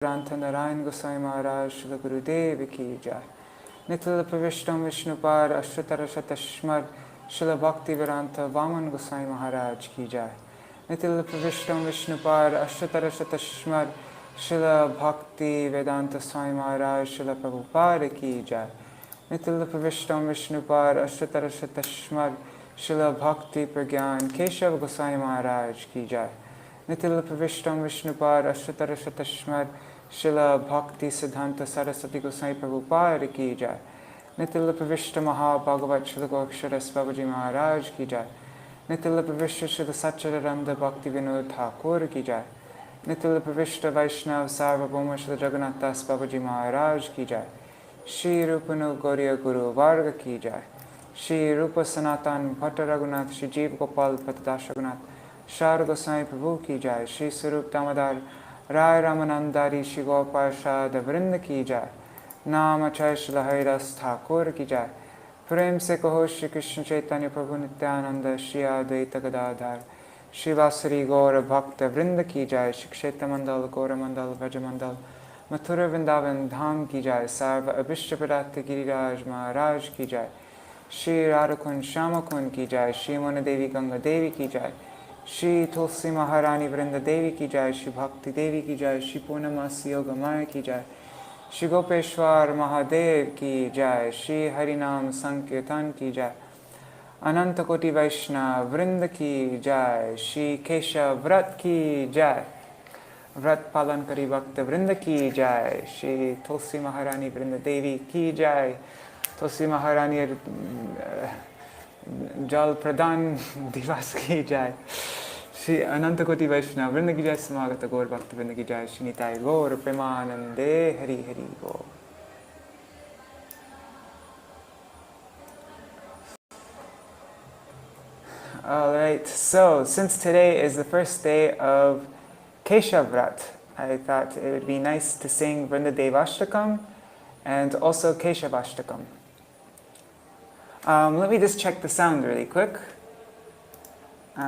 Grantha Narayan Gosai Maharaj Śrīla Gurudev Ki Jai. Nitila Pravishtam Vishnupad Ashtatarashatashmar Śrīla Bhaktivinoda Vaman Gosai Maharaj Ki Jai. Nitila Pravishtam Vishnupad Ashtatarashatashmar Śrīla Bhaktivinoda Swami Maharaj Śrīla Prabhupada Ki Jai. Nitila Pravishtam Vishnupad Ashtatarashatashmar Śrīla Bhakti Pragyan Keśavāṣṭakam Maharaj Ki Jai. Nitila Pravishtam Vishnupad Ashtatarashatashmar Śrīla Bhakti Siddhanta Saraswati Gosai Prabhupada Ki Jai. Nitila Pravishta Maha Bhagavat Śrīla Gokṣaras Babaji Maharaj Ki Jai. Nitila Pravishta Śrīla Śrī Vṛnda Bhaktivinoda Ṭhākura Ki Jai. Nitila Pravishta Vaishnav Sarvabhauma Śrīla Jagannath Babaji Maharaj Ki Jai. Śrī Rūpa Guru Varga Ki Jai. Śrī Rūpa Sanatan Bhatta Raghunath Śrī Jeev Gopal Patadash Raghunath Shar Gosai Prabhu Ki Jai. Śrī Swarup Damodar Rai Ramanandari Śrī Gopal Vrinda Ki Jai. Namachay Śrīla Haridas Ṭhākura Ki Jai. Prem Se Kaho Śrī Krishna Chaitanya Prabhu Nityananda Śrī Advaita Gadadhar Śrī Vasari Gaura Bhakta Vrinda Ki Jai. Śrī Kshetra Mandal Gaura Mandal Vraja Mandal Mathura Vrindavan Dham Ki Jai. Sarva Abhishtapadata Giriraj Maharaj Ki Jai. Śrī Radhakund Shyamakund Ki Jai. Śrī Manadevi Ganga Devi Ki Jai. Śrī Tulsi Maharani Vrinda-devi Ki Jai. Śrī Bhakti Devi Ki Jai. Śrī Purnamasi Yoga Maya Ki Jai. Śrī Gopeshwar Mahadev Ki Jai. Śrī Harinam Sankirtan Ki Jai. Ananta Koti Vaishnava Vrinda Ki Jai. Śrī Keśavāṣṭakam Ki Jai. Vrat Palankari Bhakta Vrinda Ki Jai. Śrī Tulsi Maharani Vrinda-devi Ki Jai. Tulsi Maharani Jal Pradhan Divas Ki Jai. Shri Ananta Koti Vaishnava Vrinda Ki Jai. Samagata Gaur Bhakta Vrinda Ki Jai. Shri Nitai Gaur Premanande Hari Hari Gaur. Alright, so since today is the first day of Keśavāṣṭakam, I thought it would be nice to sing Vṛnda-devyaṣṭakam and also Keśavāṣṭakam. Let me just check the sound really quick. Oh,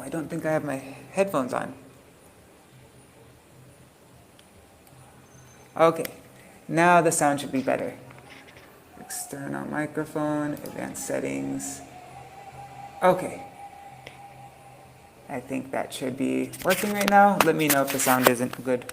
I don't think I have my headphones on. Okay, now the sound should be better. External microphone, advanced settings. Okay. I think that should be working right now. Let me know if the sound isn't good.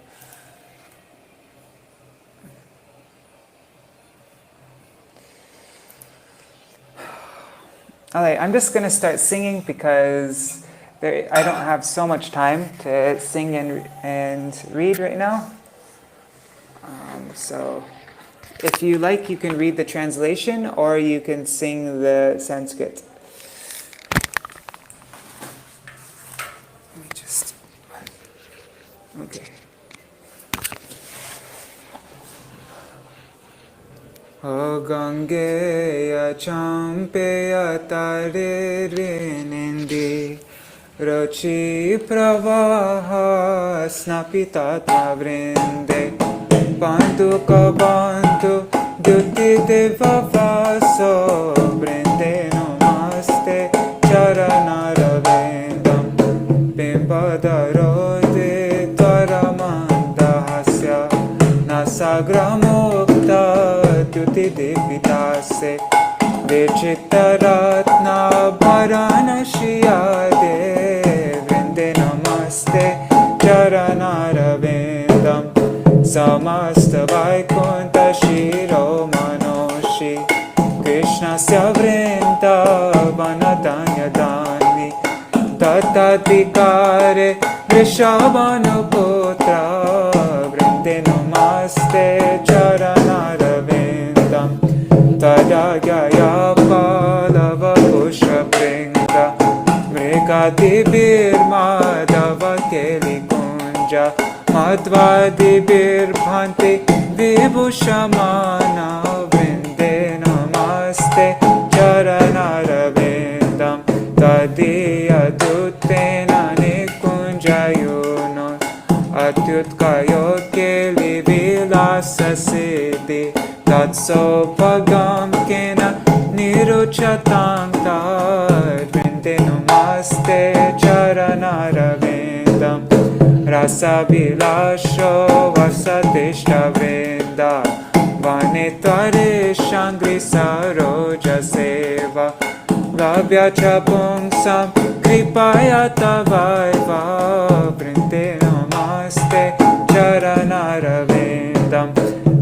Alright, I'm just going to start singing because I don't have so much time to sing and read right now. So if you like, you can read the translation or you can sing the Sanskrit. Let me just... Okay. O Gangeya Champeya Tare Rinindi Rochi Pravaha Snapita Vrinde Pantu Kabantu Duti Deva Vaso Brinde Namaste Charanara Vendam Bimbadarode Twaramanda Hasya Nasagramukta Tuti Devitase Vichitaratna Bharana Shiyade Vrinde Namaste Charanara Vendam Samasta Vaikunta Shiro Manoshi Krishna Sya Vrinda Vanatanya Dani Tatatikare Vrishabhanuputra Vrinde Namaste Charanara Vendam Tadagaya Palava Pusha Brinda Mrigati Birmadava Keli Kunja Madhvadi Birbhanti Vibhushamana Vrinde Namaste Charanara Vendam Tadiya Dutena Nikunjayuno Atyutkayo Keli Vilasa Siddhi Tatsopagam Kena Niruchatam Tad Vrinde Namaste Charanara Vendam Rasabilasho vasatishta vrinda Vane tvare shangri saroja seva Labhya cha pungsam kripaya tavaiva Vrinde namaste charanaravindam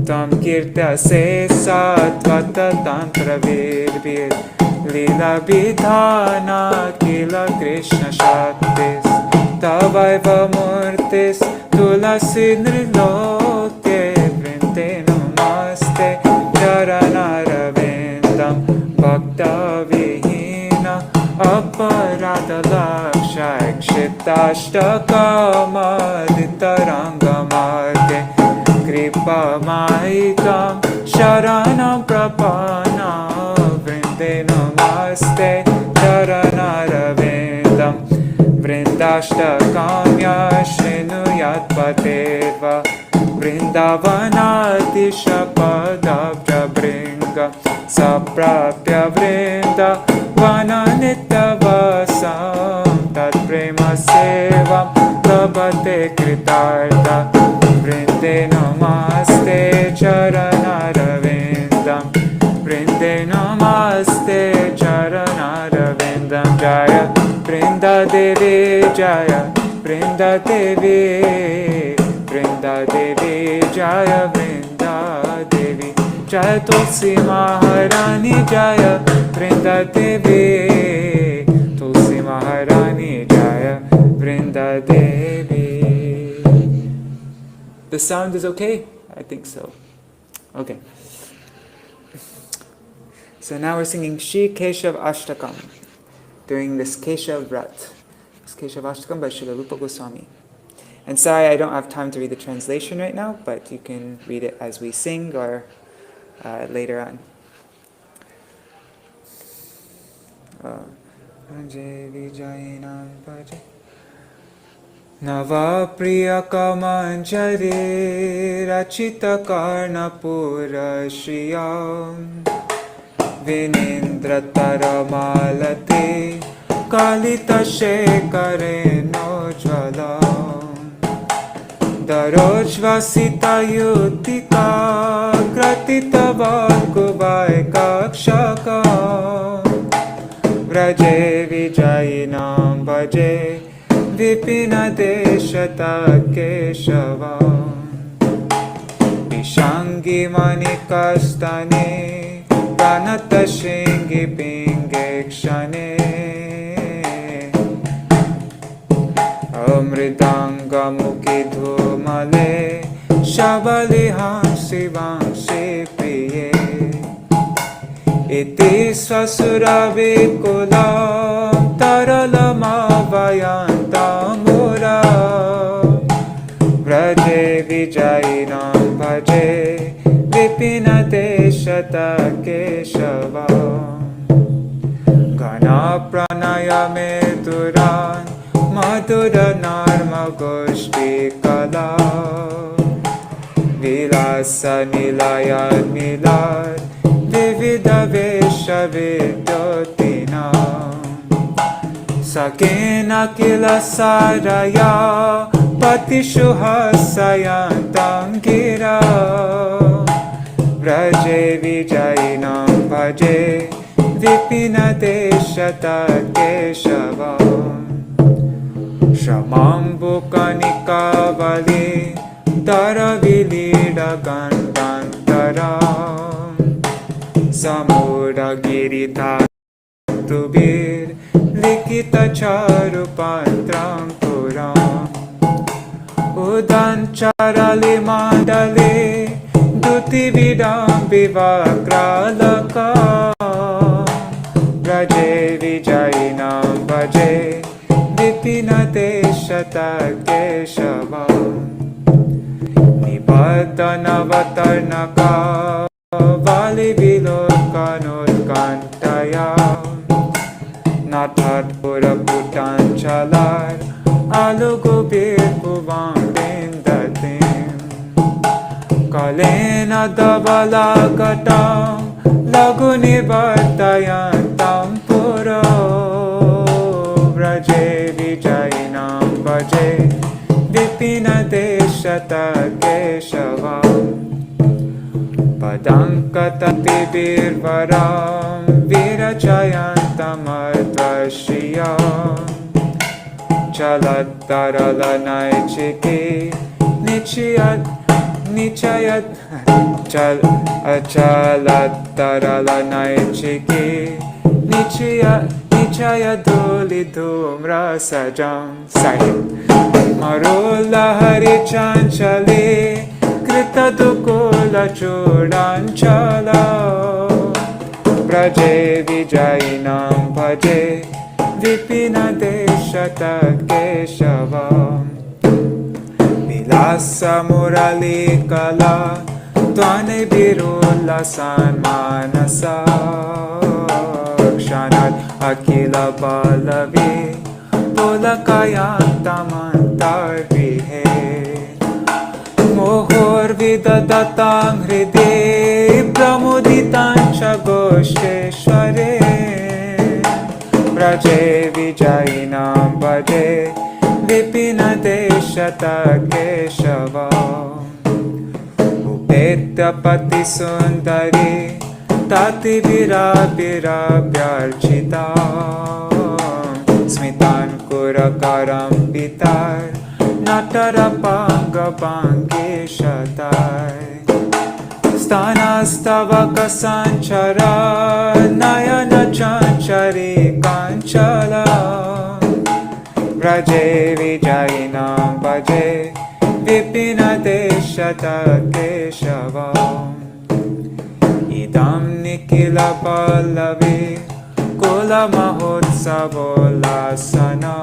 Tvam kirtya se satvata tantra virbir Lila vidhana kila Krishna shaktis Tavaiva murtis tulasi nriloke Vrinde namaste charanaravindam Bhakta vihina aparadha laksha Śrīvṛnda-devyaṣṭakam aditarangamarte Kripa maitam sharanam prapana Vrinde namaste charanaravindam Vṛnda-devyaṣṭakam yashrinu paterva Vrindavanadisha padabja bringa Saprapya vrindavananitavasam Tat prema sevam labhate kritartha Vrinde namaste charanaravindam Vrinde namaste charanaravindam Jaya Vṛnda-devi Jaya Vṛnda-devi Vṛnda-devi Jaya Vṛnda-devi Jaya Tulsi Maharani Jaya Vṛnda-devi Tulsi Maharani Jaya Vṛnda-devi. The sound is okay? I think so. Okay. So now we're singing Śrī Keśavāṣṭakam during this Keśavrat. This Keśavāṣṭakam by Śrīla Rūpa Gosvāmī. And sorry, I don't have time to read the translation right now, but you can read it as we sing or later on. Nava Priyaka Manjari Rachita Karnapura Shriyam Vinindra Taramalate Kalita Shekareno Jvalam Darojvasita Yutika Kratita Vakuvai Kakshakam Vraje Vijayinam Bhaje Viśvanātha Keśavāṣṭakam Vishangi Manikastane Pranata Shingi Pingekshane Amridanga Mukhi Dhumale Shabaliham Sivansi Priye Iti Swasura Vikulam Taralamavayantamura Vraje Vijayinam Bhaje Viśvanātha Keśavāṣṭakam Gana Pranayame Duran Madhura Narma Goshti Kala Vilasa Nilaya Nilar Vivida Vesha Vidyotinam Sakena Kila Saraya Patishuhasayantam Gira Vraje Vijayinam Bhaje Viśvanātha Keśavāṣṭakam Shramambukanikavali Taravilida Gandantaram Samura Giritha Tubir Likita Charupantram Puram Udancharali Mandale Duti Vidam Vivakralaka Vraje Vijayinam Bhaje Viśvanātha Keśavāṣṭakam Nibhatanavatarnaka Vali Vilokanotkantaya Nathat Pura Putanchalar Alugubir Puvam Bindatim Kalena Davalakatam Lagunivartayantam Pura Vraje Vijayinam Bhaje Viśvanātha Keśavāṣṭakam Padankatati virvaram virachayantamadvashiyam Chalataralanaichiki nichayat Chalataralanaichiki nichayadulidum rasajam Sorry. Marulahari chanchali Krita dukula chudanchala Praje vijayinam bhaje Viśvanātha Keśavāṣṭakam Vilasa murali kala Tvane birulasan manasa Kshanat akila balavi Polakayantamantarvihe Mohor vidadatang hride Pramuditancha gosheshware Praje vijayinam bhaje Viśvanātha Keśavāṣṭakam Upetapati sundari Tati virabhirabhyarchitam Smitan kurakaram pitar Natarapangabhangeshatai Stanastavaka sanchara Nayana chanchari kanchala Vraje vijayinam bhaje Viśvanātha Keśavāṣṭakam Idam nikila pallavi Kola mahotsavolasana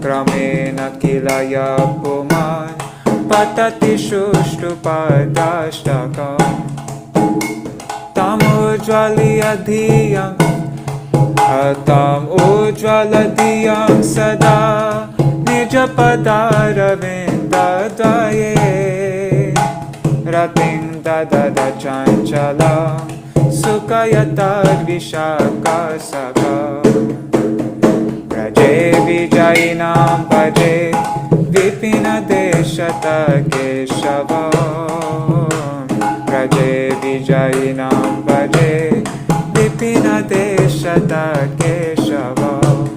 Kramena kilaya puman Patati shushtupadashtakam Tam ujvaladiyam sada Nijapadaravinda-dvaye Rating dadada chanchala Sukayatad vishakasakam Praje vijayinam bhaje Viśvanātha Keśavāṣṭakam Praje vijayinam bhaje Viśvanātha Keśavāṣṭakam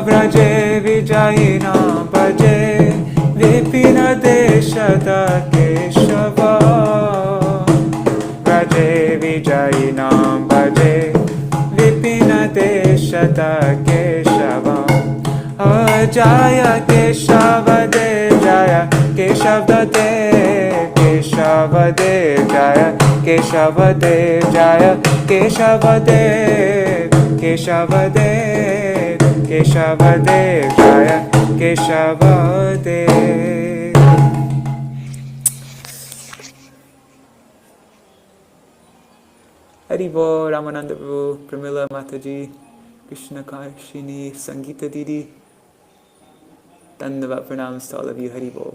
Vraje vijayinam bhaje Viśvanātha Keśavāṣṭakam Vraje vijayinam bhaje Viśvanātha Keśavāṣṭakam Jaya Keśavadev Jaya Keśavādev Keśavadev Jaya Keśavadev Jaya Keśavadev Keśavadev Keśavadev Jaya Keśavadev. Haribo, Ramananda Prabhu, Pramila Mataji, Krishna Karshini, Sangeeta Didi. Dandavat pranams to all of you, Haribo.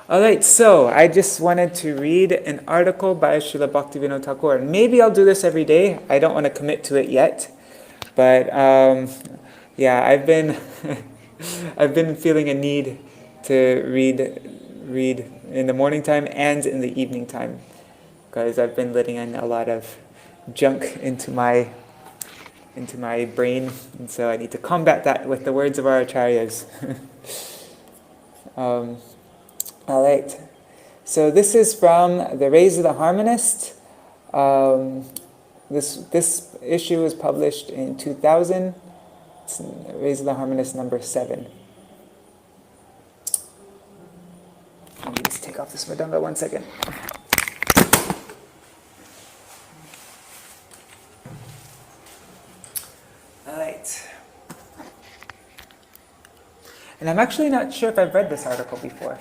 Alright, so I just wanted to read an article by Śrīla Bhaktivinoda Ṭhākura. Maybe I'll do this every day. I don't want to commit to it yet. But yeah, I've been I've been feeling a need to read in the morning time and in the evening time, because I've been letting in a lot of junk into my brain, and so I need to combat that with the words of our acharyas. All right, so this is from the Rays of the Harmonist. This issue was published in 2000. It's Rays of the Harmonist number 7. Let me just take off this Mridanga 1 second. Alright. And I'm actually not sure if I've read this article before.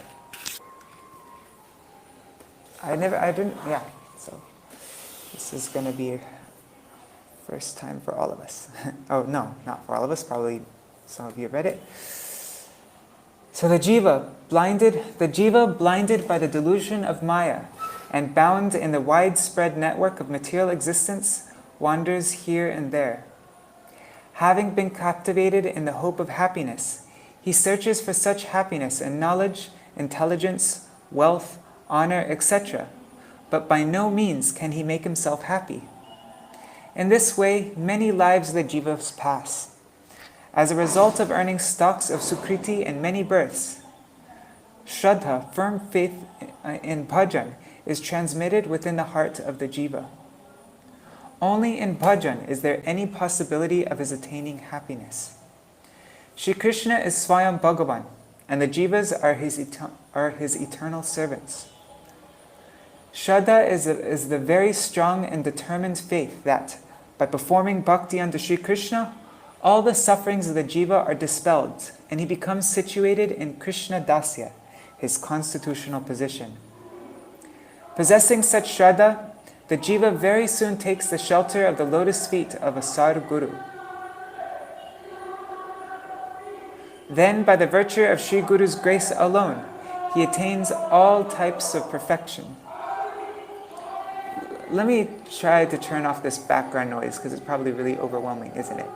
Yeah, so this is going to be first time for all of us. Oh, no, not for all of us, probably some of you have read it. So the jiva blinded by the delusion of Maya and bound in the widespread network of material existence wanders here and there. Having been captivated in the hope of happiness, He searches for such happiness in knowledge, intelligence, wealth, honor, etc., but by no means can he make himself happy. In this way, many lives of the jivas pass. As a result of earning stocks of sukriti in many births, Shraddha, firm faith in bhajan, is transmitted within the heart of the jiva. Only in bhajan is there any possibility of his attaining happiness. Shri Krishna is Swayam Bhagavan, and the jivas are his eternal servants. Shraddha is the very strong and determined faith that, by performing bhakti unto Shri Krishna, all the sufferings of the jiva are dispelled, and he becomes situated in Krishna Dasya, his constitutional position. Possessing such Shraddha, the jiva very soon takes the shelter of the lotus feet of a Sadguru. Then, by the virtue of Sri Guru's grace alone, he attains all types of perfection. Let me try to turn off this background noise because it's probably really overwhelming, isn't it?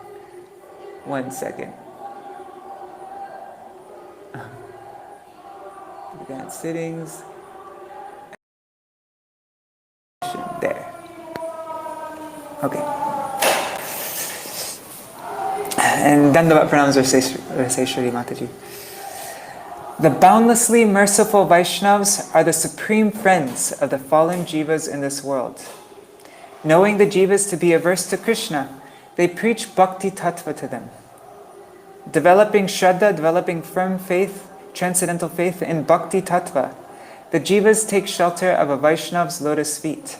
1 second. Advanced sittings. There. Okay. And Dandavat Pranams or say Shri Mataji. The boundlessly merciful Vaishnavas are the supreme friends of the fallen jivas in this world. Knowing the jivas to be averse to Krishna, they preach bhakti tattva to them. Developing Shraddha, developing firm faith, transcendental faith in bhakti tattva, the jivas take shelter of a Vaishnav's lotus feet.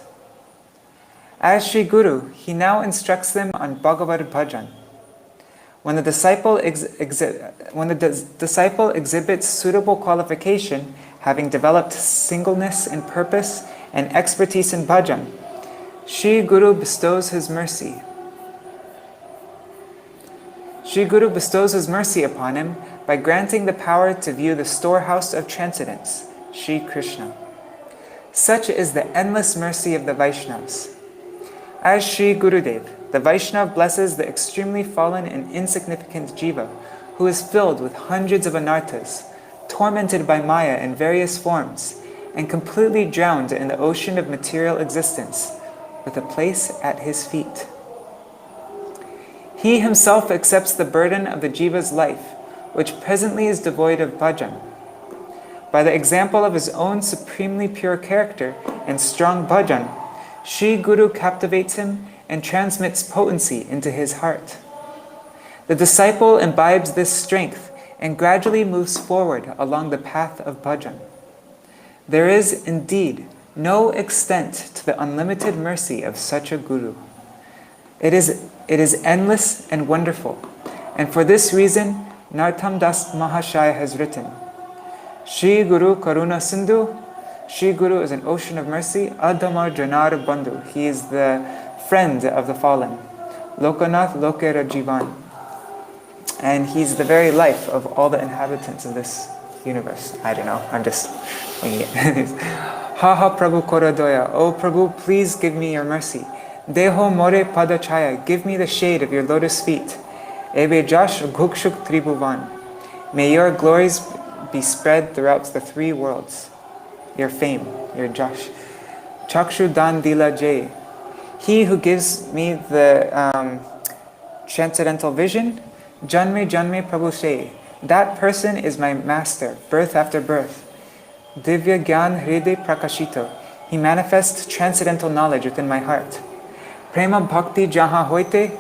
As Sri Guru, he now instructs them on Bhagavad Bhajan. When the disciple exhibits suitable qualification, having developed singleness in purpose and expertise in bhajan, Sri Guru bestows his mercy. Sri Guru bestows his mercy upon him by granting the power to view the storehouse of transcendence, Sri Krishna. Such is the endless mercy of the Vaishnavas. As Sri Gurudev, the Vaishnav blesses the extremely fallen and insignificant jiva, who is filled with hundreds of anarthas, tormented by Maya in various forms, and completely drowned in the ocean of material existence, with a place at his feet. He himself accepts the burden of the jiva's life, which presently is devoid of bhajan. By the example of his own supremely pure character and strong bhajan, Sri Guru captivates him and transmits potency into his heart. The disciple imbibes this strength and gradually moves forward along the path of bhajan. There is indeed no extent to the unlimited mercy of such a guru. It is endless and wonderful, and for this reason, Nartham Das Mahashaya has written, Shri Guru Karuna Sindhu. Shri Guru is an ocean of mercy. Adhamar Janar Bandhu. He is the friend of the fallen. Lokanath Lokera Jivan. And he's the very life of all the inhabitants of this universe. I don't know, I'm just winging it. Ha ha Prabhu Koradoya. Oh Prabhu, please give me your mercy. Deho More Padachaya. Give me the shade of your lotus feet. Ebe Jash Gukshuk Tribhuvan. May your glories be spread throughout the 3 worlds. Your fame, your Josh. Chakshu Dan Dila Jay. He who gives me the transcendental vision, Janme Janme Prabhu Shay. That person is my master, birth after birth. Divya Gyan Hride Prakashito. He manifests transcendental knowledge within my heart. Prema Bhakti Jaha Hoite.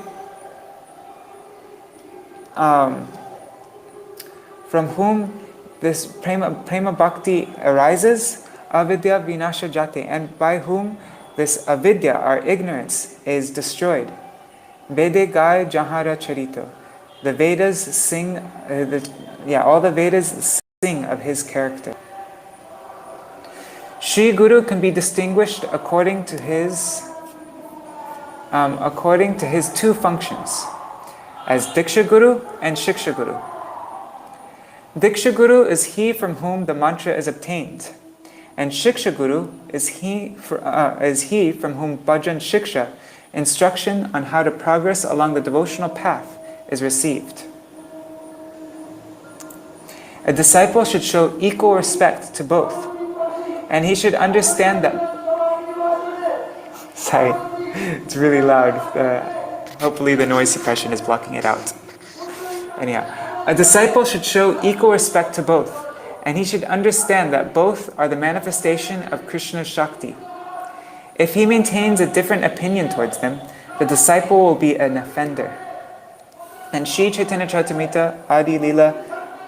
From whom this prema bhakti arises, avidya vinasha jate, and by whom this avidya, our ignorance, is destroyed. Vede gai jahara charito. The Vedas sing, all the Vedas sing of his character. Shri Guru can be distinguished according to his 2 functions, as Diksha Guru and Shiksha Guru. Diksha Guru is he from whom the mantra is obtained, and Shiksha Guru is he from whom bhajan shiksha, instruction on how to progress along the devotional path, is received. A disciple should show equal respect to both, and he should understand that... Sorry, it's really loud. Hopefully the noise suppression is blocking it out. Anyhow, a disciple should show equal respect to both, and he should understand that both are the manifestation of Krishna's Shakti. If he maintains a different opinion towards them, the disciple will be an offender. And Śrī Chaitanya Charitamrita, Adi Lila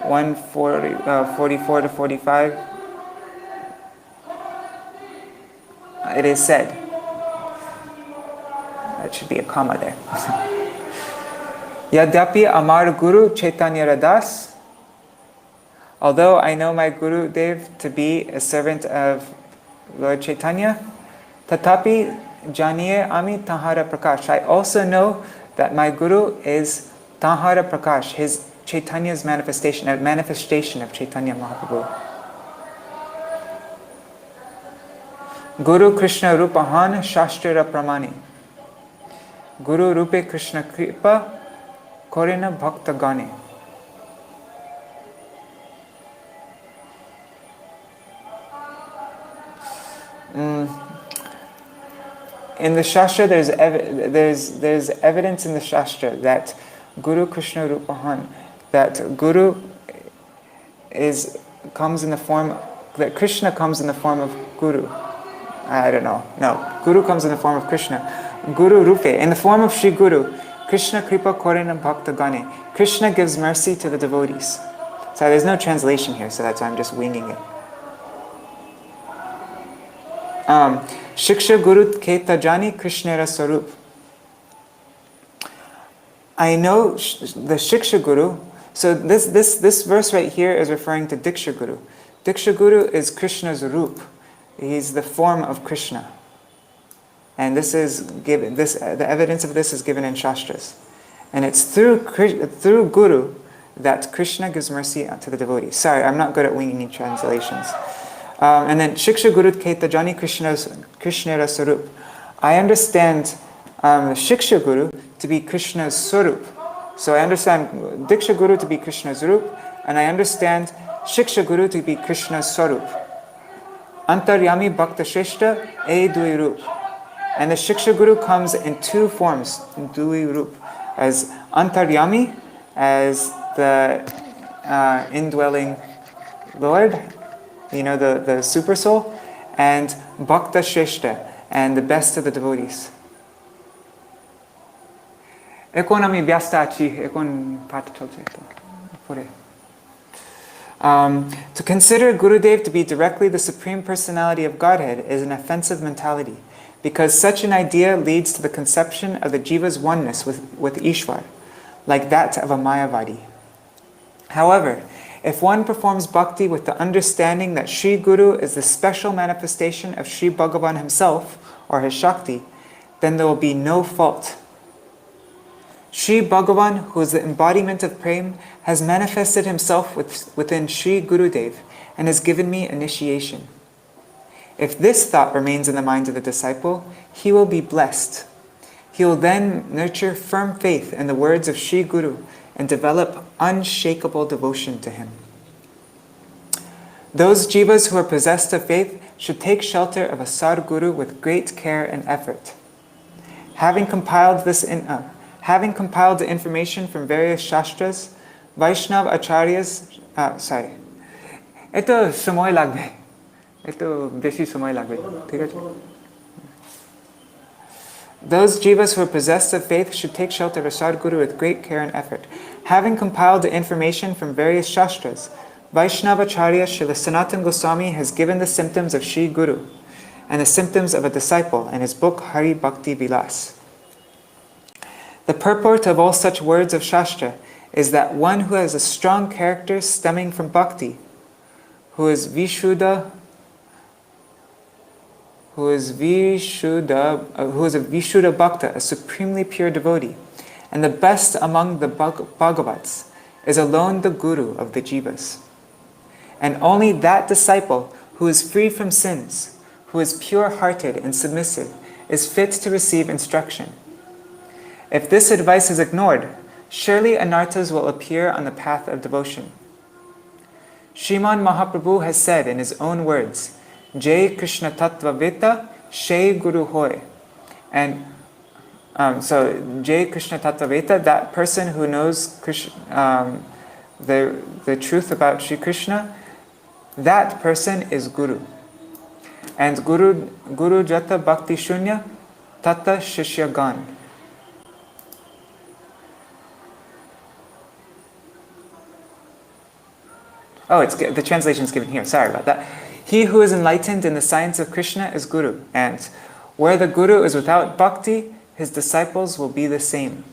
144 to 45, it is said, that should be a comma there. Yadyapi Amar Guru Chaitanya Radas, although I know my Guru Dev to be a servant of Lord Chaitanya, Tatapi Janiye Ami Ṭhākura Prakash, I also know that my Guru is Ṭhākura Prakash, his Chaitanya's manifestation, a manifestation of Chaitanya Mahaprabhu. Guru Krishna Rupahan Shastrira Pramani. Guru Rupe Krishna Kripa Korina Bhakta Gani. In the Shastra, there's evidence in the Shastra that Guru Krishna Rupahan, that Guru comes in the form, that Krishna comes in the form of Guru. I don't know. No, Guru comes in the form of Krishna. Guru Rupe, in the form of Shri Guru, Krishna Kripa Korina Bhakta Gane. Krishna gives mercy to the devotees. So there's no translation here, so that's why I'm just winging it. Shiksha Guru Keta Jani Krishnera Sarup. I know the Shiksha Guru. So this verse right here is referring to Diksha Guru. Diksha Guru is Krishna's Roop. He's the form of Krishna. And this is given. The evidence of this is given in Shastras. And it's through Guru that Krishna gives mercy to the devotees. Sorry, I'm not good at winging translations. And then Shiksha Guru Keta Jani Krishnera Sarup. I understand Shiksha Guru to be Krishna's Sarup. So I understand Diksha Guru to be Krishna's Rup, and I understand Shiksha Guru to be Krishna's Sarup. Antaryami Bhakta Shrestha E Dui Rup. And the Shiksha Guru comes in two forms, Dui Rup. As Antaryami, as the indwelling Lord, the super soul, and Bhakta Shrestha, and the best of the devotees. To consider Gurudev to be directly the Supreme Personality of Godhead is an offensive mentality, because such an idea leads to the conception of the jiva's oneness with Ishwar, like that of a Mayavadi. However, if one performs bhakti with the understanding that Shri Guru is the special manifestation of Shri Bhagavan himself, or his Shakti, then there will be no fault. Shri Bhagavan, who is the embodiment of Prem, has manifested himself within Shri Gurudev and has given me initiation. If this thought remains in the mind of the disciple, he will be blessed. He will then nurture firm faith in the words of Shri Guru and develop unshakable devotion to him. Those jivas who are possessed of faith should take shelter of a Sadguru with great care and effort. Having compiled the information from various Shastras, Vaishnav Acharyas, Those jivas who are possessed of faith should take shelter of a Sadguru with great care and effort. Having compiled the information from various Shastras, Vaishnavacharya Śrīla Sanatana Gosvāmī has given the symptoms of Shri Guru and the symptoms of a disciple in his book Hari Bhakti Vilas. The purport of all such words of Shastra is that one who has a strong character stemming from bhakti, who is a Vishuddha Bhakta, a supremely pure devotee, and the best among the Bhagavats, is alone the Guru of the Jivas. And only that disciple who is free from sins, who is pure-hearted and submissive, is fit to receive instruction. If this advice is ignored, surely anarthas will appear on the path of devotion. Sriman Mahaprabhu has said in his own words, Jai Krishna Tattva Veta, Shai Guru Hoy. And so Jai Krishna Tattva Veta, that person who knows Krishna, the truth about Shri Krishna, that person is Guru. And Guru Jata Bhakti Shunya Tata Shishya Gan. Oh, the translation is given here. Sorry about that. He who is enlightened in the science of Krishna is Guru. And where the Guru is without bhakti, his disciples will be the same.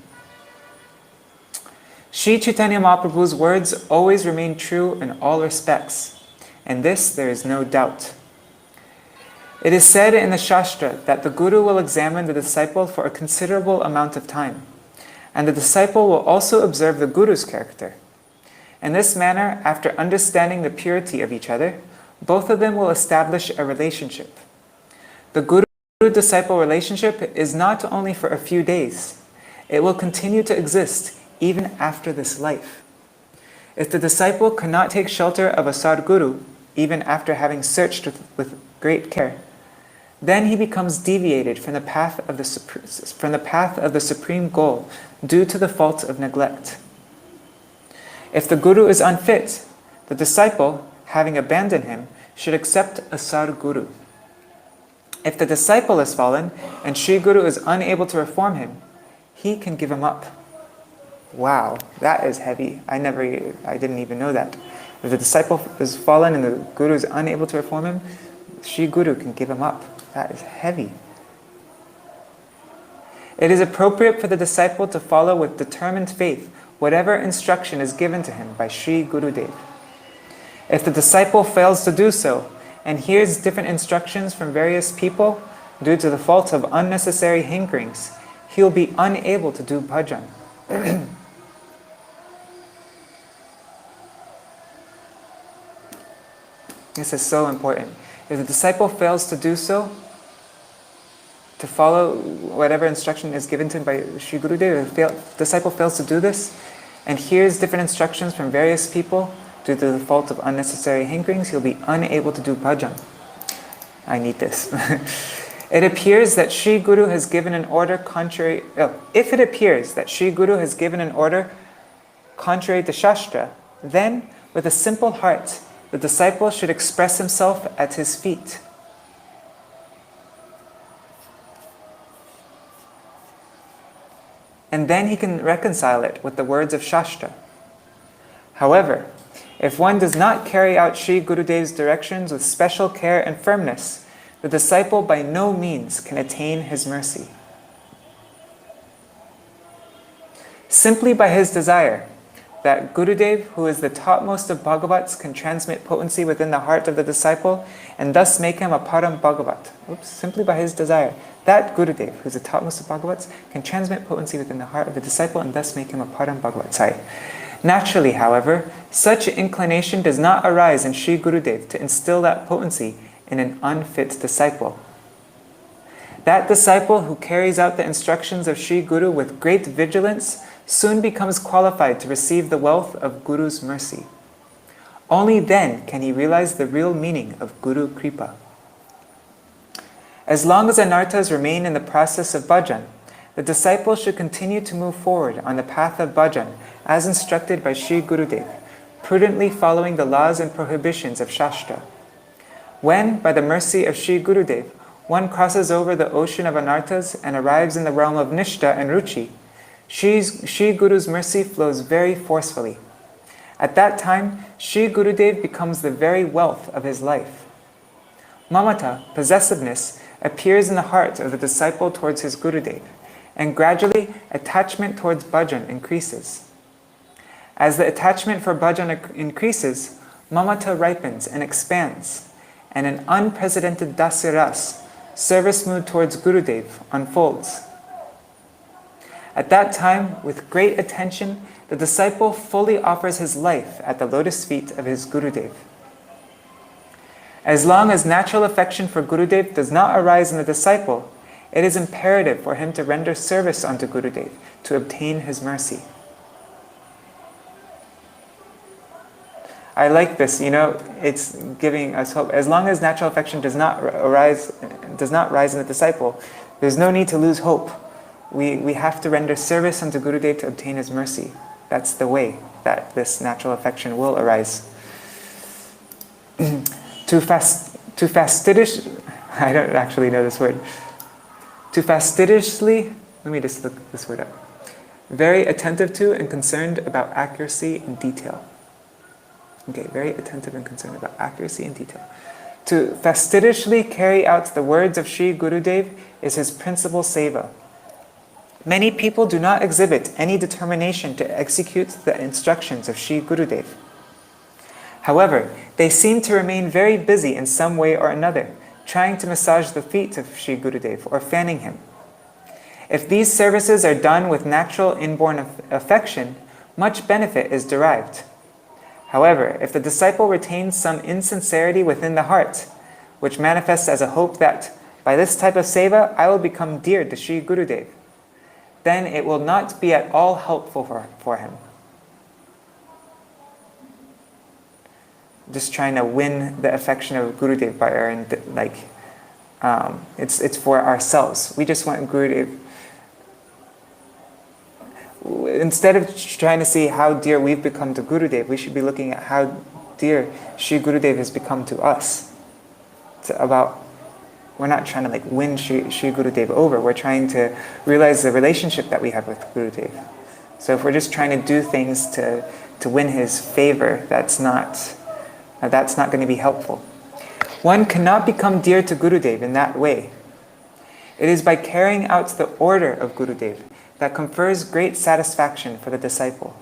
Sri Chaitanya Mahaprabhu's words always remain true in all respects. And this there is no doubt. It is said in the Shastra that the Guru will examine the disciple for a considerable amount of time. And the disciple will also observe the Guru's character. In this manner, after understanding the purity of each other, both of them will establish a relationship. The Guru-disciple relationship is not only for a few days. It will continue to exist even after this life. If the disciple cannot take shelter of a Sadguru, even after having searched with great care, then he becomes deviated from the path of the supreme goal due to the fault of neglect. If the Guru is unfit, the disciple, having abandoned him, should accept a Sadguru. If the disciple is fallen and Sri Guru is unable to reform him, he can give him up. Wow, that is heavy. I didn't even know that. If the disciple is fallen and the Guru is unable to reform him, Sri Guru can give him up. That is heavy. It is appropriate for the disciple to follow with determined faith whatever instruction is given to him by Sri Gurudev. If the disciple fails to do so and hears different instructions from various people due to the fault of unnecessary hankerings, he will be unable to do bhajan. This is so important. If the disciple fails to do so, to follow whatever instruction is given to him by Sri Gurudev, if the disciple fails to do this and hears different instructions from various people due to the fault of unnecessary hankerings, he'll be unable to do bhajan. I need this. It appears that Sri Guru has given an order contrary... if it appears that Sri Guru has given an order contrary to Shastra, then, with a simple heart, the disciple should express himself at his feet. And then he can reconcile it with the words of Shastra. However, if one does not carry out Sri Gurudev's directions with special care and firmness, the disciple by no means can attain his mercy. Simply by his desire that Gurudev, who is the topmost of Bhagavats, can transmit potency within the heart of the disciple and thus make him a Param Bhagavat. Simply by his desire, that Gurudev, who is the topmost of Bhagavats, can transmit potency within the heart of the disciple and thus make him a Param Bhagavat. Naturally, however, such inclination does not arise in Sri Gurudev to instill that potency in an unfit disciple. That disciple who carries out the instructions of Sri Guru with great vigilance soon becomes qualified to receive the wealth of Guru's mercy. Only then can he realize the real meaning of Guru Kripa. As long as anarthas remain in the process of bhajan, the disciple should continue to move forward on the path of bhajan as instructed by Sri Gurudev, prudently following the laws and prohibitions of Shastra. When, by the mercy of Sri Gurudev, one crosses over the ocean of anarthas and arrives in the realm of Nishta and Ruchi, Sri Guru's mercy flows very forcefully. At that time, Sri Gurudev becomes the very wealth of his life. Mamata, possessiveness, appears in the heart of the disciple towards his Gurudev, and gradually attachment towards bhajan increases. As the attachment for bhajan increases, mamata ripens and expands, and an unprecedented dasiras, service mood towards Gurudev, unfolds. At that time, with great attention, the disciple fully offers his life at the lotus feet of his Gurudev. As long as natural affection for Gurudev does not arise in the disciple, it is imperative for him to render service unto Gurudev to obtain his mercy. I like this, it's giving us hope. As long as natural affection does not rise in the disciple, there's no need to lose hope. We have to render service unto Gurudev to obtain his mercy. That's the way that this natural affection will arise. To fastidiously, I don't actually know this word. To fastidiously, let me just look this word up. Very attentive to and concerned about accuracy and detail. Okay, very attentive and concerned about accuracy and detail. To fastidiously carry out the words of Śrī Gurudev is his principal seva. Many people do not exhibit any determination to execute the instructions of Śrī Gurudev. However, they seem to remain very busy in some way or another, trying to massage the feet of Śrī Gurudev or fanning him. If these services are done with natural inborn affection, much benefit is derived. However, if the disciple retains some insincerity within the heart, which manifests as a hope that, by this type of seva, I will become dear to Śrī Gurudev, then it will not be at all helpful for him. Just trying to win the affection of Gurudev by our, it's for ourselves. We just want Gurudev. Instead of trying to see how dear we've become to Gurudev, we should be looking at how dear Śrī Gurudev has become to us. We're not trying to win Śrī Gurudev over. We're trying to realize the relationship that we have with Gurudev. So if we're just trying to do things to win his favor, that's not going to be helpful. One cannot become dear to Gurudev in that way. It is by carrying out the order of Gurudev that confers great satisfaction for the disciple.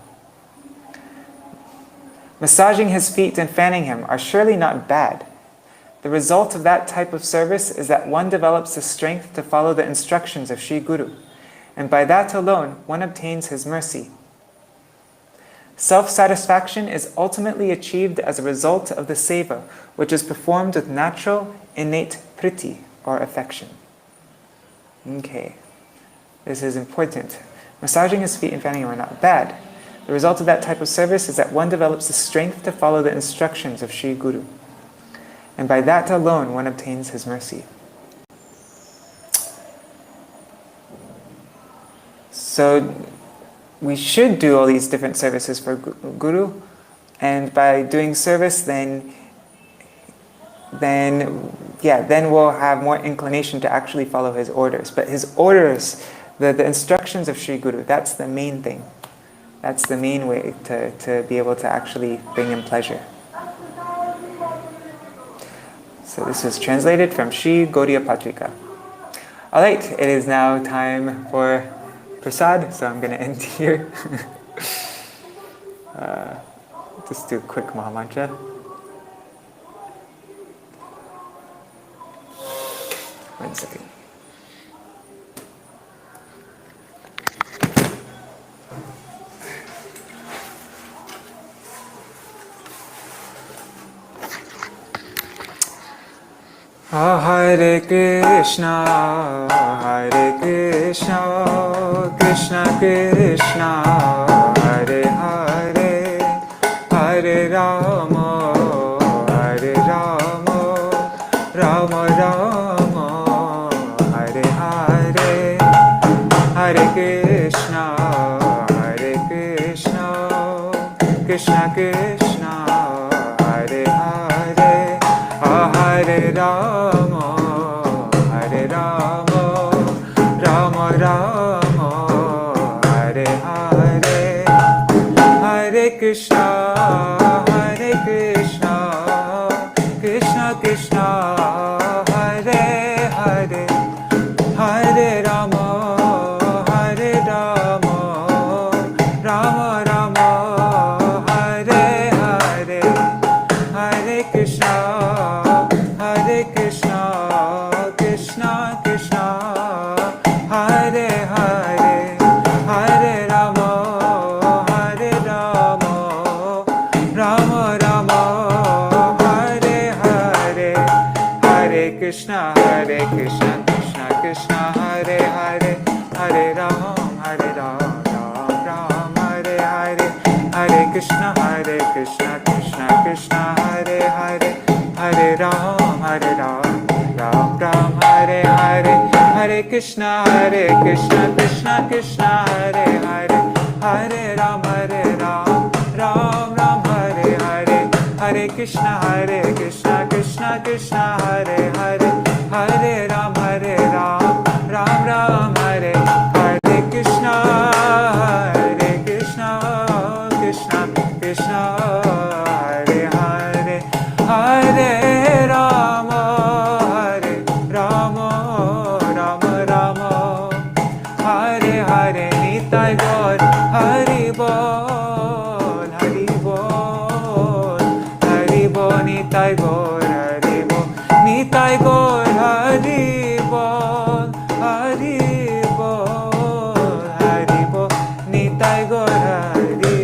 Massaging his feet and fanning him are surely not bad. The result of that type of service is that one develops the strength to follow the instructions of Śrī Guru, and by that alone one obtains his mercy. Self-satisfaction is ultimately achieved as a result of the seva, which is performed with natural, innate priti, or affection. Okay, this is important. Massaging his feet and fanning him are not bad. The result of that type of service is that one develops the strength to follow the instructions of Śrī Guru, and by that alone one obtains his mercy. So we should do all these different services for Guru, and by doing service then we'll have more inclination to actually follow his orders. But his orders, the instructions of Śrī Guru, that's the main thing. That's the main way to be able to actually bring him pleasure. So this is translated from Śrī Gaudiya Patrika. Alright, it is now time for prasad, so I'm going to end here. Just do a quick Mahamantra. One second. Hare Krishna, Krishna Krishna, Hare Hare, Hare Rama, Rama Rama, Hare Hare, Hare Krishna, Krishna Krishna, Hare Hare, Hare Rama, Rama Rama, Hare Hare, Hare Krishna, Krishna Krishna, Hare Hare, Hare Rama, Rama Rama, Hare Hare, Hare Krishna, Krishna Krishna, Hare Hare, Hare Rama, Rama Rama, Hare Hare, Hare Krishna, Krishna Krishna, Hare Hare, Hare Ram, Ram Hare Hare, Hare Krishna, Krishna Krishna Hare Hare Hare Ram Ram Ram Hare Hare Hare Krishna Krishna Krishna Hare Hare Hare Ram Ram Ram Hare Hare Hare Krishna Krishna Krishna Hare Hare Hare Ram Ram Ram Hare Hare Krishna Krishna Krishna Hare Hare Hare Rama Rama Rama Hare Hare Nitai Gaur Hari Bol Nitai Gaur Hari Bol Nitai Gaur Hari Bol Nitai Gaur Hari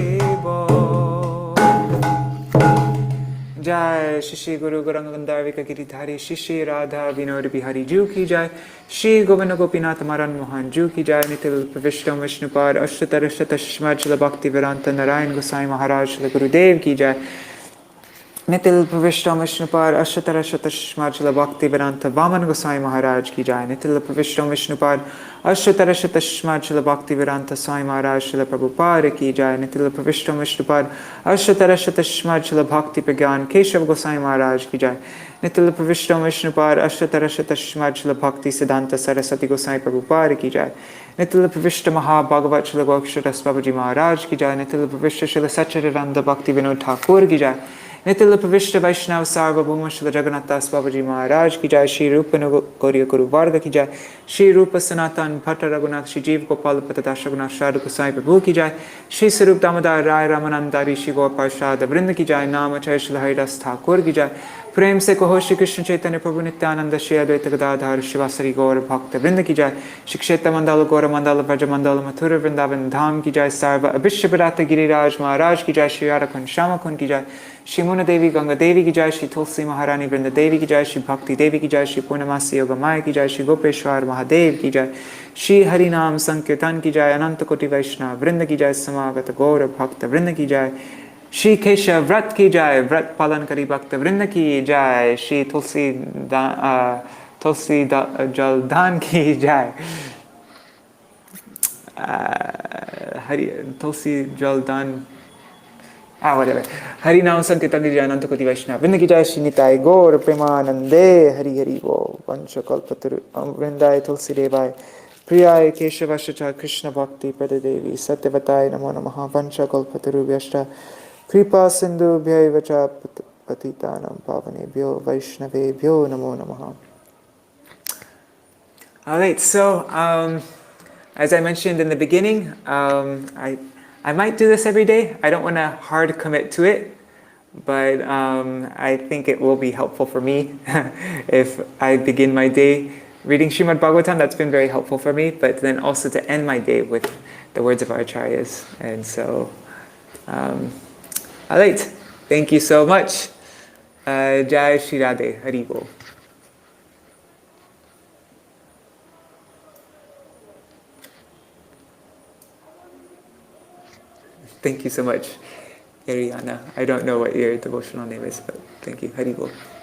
Bol. Jai Shri Guru Gauranga Giridhari Shri Radha Vinod Bihari Ju ki Jai Shri Govinda Gopinath Maran Mohan Ju ki Jai Nitil Pravishtam Vishnupad Ashtatarashatashmad Śrīla Bhaktivinoda Narayan Gosvāmī Maharaj Śrīla Gurudev ki Jai Nitil Pravishtam Vishnupad Ashtatarashatashmad Śrīla Bhaktivinoda Vaman Gosvāmī Maharaj ki Jai Nitil Pravishtam Vishnupad Ashtatarashatashmad Śrīla Bhaktivinoda Swāmī Maharaj Śrīla Prabhupada ki Jai Nitil Pravishtam Vishnupad Ashtatarashatashmad Śrīla Bhakti Pragyan Keśavāṣṭakam Maharaj ki Jai Nitil Pravishtam Vishnupad Ashtatarashatashmad Śrīla Bhakti Siddhanta Saraswati Gosvāmī Prabhupada ki Jai Nitil Pravishta Mahabhagavat Śrīla Gokṣadas Babaji Maharaj ki Jai Nitil Pravishta Śrīla Śrī Vṛnda Bhaktivinoda Ṭhākura ki Jai Nitil Pravishta Vaishnava Sarvabhauma Śrīla Jagannath Babaji Maharaj ki Jai Śrī Rūpa Guru Varga ki Jai Śrī Rūpa Sanatan Bhatta Raghunath Śrī Jeev Gopal Patadash Raghunath Shādhu Gosvāmī Prabhu ki Jai Śrī Sarup Damodar Rai Ramanandari Śrī Gaur Parshada Vrinda ki Jai Namacharya Śrīla Haridas Ṭhākura ki Jai प्रेम से कहो श्री कृष्ण चैतन्य प्रभु नित्यानंद श्री अद्वैत गदाधर शिवासरी गौर भक्त वृंद की जय श्री क्षेत्र मंडल गौर मंडल ब्रज मंडल मथुर वृंदावन धाम की जय सर्व अभिष्ट विराट गिरिराज महाराज की जय श्री राधाकुंड श्यामकुंड की जय श्री मुन देवी गंगा देवी की जय श्री तुलसी महारानी वृंद देवी की जय श्री भक्ति देवी की जय श्री पूर्णमासी योग माया की जय श्री गोपेश्वर महादेव की जय श्री हरि नाम संकीर्तन की जय अनंत कोटि वैष्णव वृंद की जय समागत गौर भक्त वृंद की जय श्री केशव्रत की जय व्रत पालन करी भक्त वृंद की जय श्री तुलसी जल दान की जय हरि तुलसी जल दान हरि नाम संकीर्तन की जय अनंत कोटि वैष्णव वृंद की जय श्री निताय गौर प्रेमानंदे हरि हरि वो पंचकल्पतरु वृंदाय तुलसी देवाय प्रियाय केशवाश्च कृष्ण भक्ति पददेवी सत्यवताय नमो नमः पंचकल्पतरुभ्यश्च कृपा सिंधुभ्यैव च पतितानां पावनेभ्यो वैष्णवेभ्यो नमो नमः. All right, so as I mentioned in the beginning, I might do this every day. I don't want to hard commit to it, but I think it will be helpful for me if I begin my day reading Srimad Bhagavatam. That's been very helpful for me, but then also to end my day with the words of our acharyas. And so, all right, thank you so much. Jai Shri Radhe, Hari Bol. Thank you so much, Ariana. I don't know what your devotional name is, but thank you. Hari Bol.